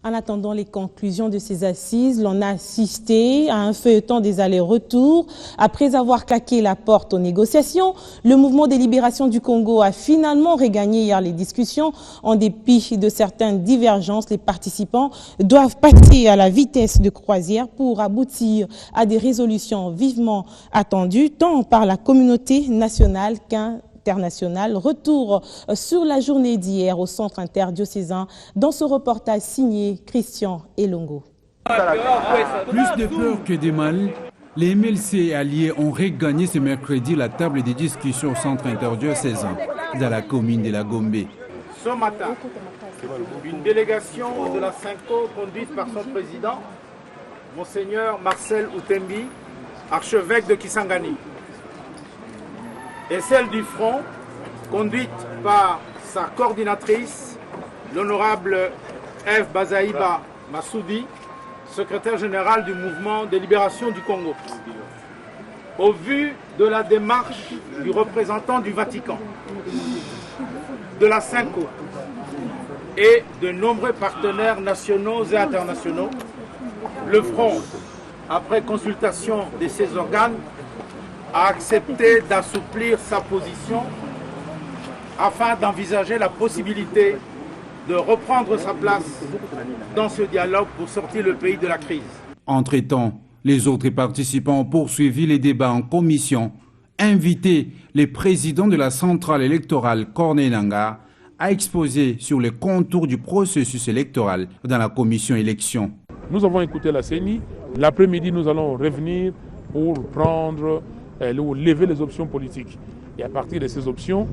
En attendant les conclusions de ces assises, l'on a assisté à un feuilleton des allers-retours. Après avoir claqué la porte aux négociations, le mouvement des libérations du Congo a finalement regagné hier les discussions. En dépit de certaines divergences, les participants doivent passer à la vitesse de croisière pour aboutir à des résolutions vivement attendues, tant par la communauté nationale qu'internationale. Retour sur la journée d'hier au centre interdiocésain dans ce reportage signé Christian Elongo. Plus de peur que de mal, les MLC alliés ont regagné ce mercredi la table de discussion au centre interdiocésain dans la commune de la Gombe. Ce matin, une délégation de la Cinco conduite par son président, Monseigneur Marcel Outembi, archevêque de Kisangani, et celle du Front, conduite par sa coordinatrice, l'honorable Eve Bazaïba Massoudi, secrétaire général du mouvement de libération du Congo. Au vu de la démarche du représentant du Vatican, de la Cinco et de nombreux partenaires nationaux et internationaux, le Front, après consultation de ses organes, a accepté d'assouplir sa position afin d'envisager la possibilité de reprendre sa place dans ce dialogue pour sortir le pays de la crise. Entre-temps, les autres participants ont poursuivi les débats en commission, invité les présidents de la centrale électorale Corneille Nangaa à exposer sur les contours du processus électoral dans la commission élection. Nous avons écouté la CENI. L'après-midi, nous allons revenir pour lever les options politiques. Et à partir de ces options,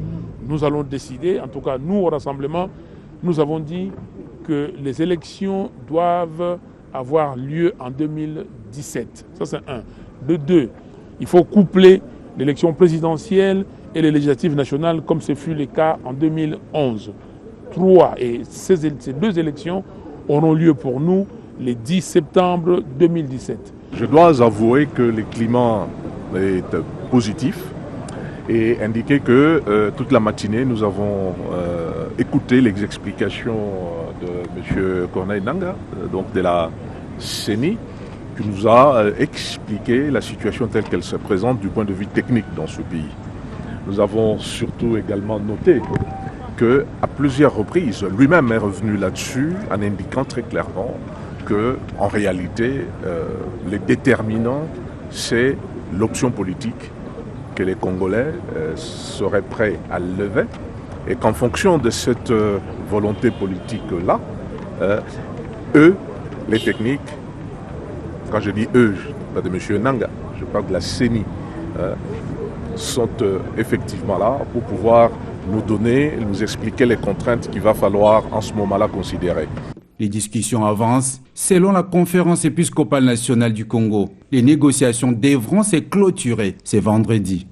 nous allons décider, en tout cas nous au rassemblement, nous avons dit que les élections doivent avoir lieu en 2017. Ça c'est un. De deux, il faut coupler l'élection présidentielle et les législatives nationales comme ce fut le cas en 2011. Trois, et ces deux élections auront lieu pour nous le 10 septembre 2017. Je dois avouer que le climat est positif et indiquer que toute la matinée nous avons écouté les explications de M. Corneille Nangaa, donc de la CENI, qui nous a expliqué la situation telle qu'elle se présente du point de vue technique dans ce pays. Nous avons surtout également noté qu'à plusieurs reprises, lui-même est revenu là-dessus en indiquant très clairement qu'en réalité, le déterminant, c'est l'option politique que les Congolais seraient prêts à lever et qu'en fonction de cette volonté politique-là, eux, les techniques, quand je dis eux, je parle de M. Nangaa, je parle de la CENI, sont effectivement là pour pouvoir nous donner, nous expliquer les contraintes qu'il va falloir en ce moment-là considérer. Les discussions avancent. Selon la conférence épiscopale nationale du Congo, les négociations devront se clôturer ce vendredi.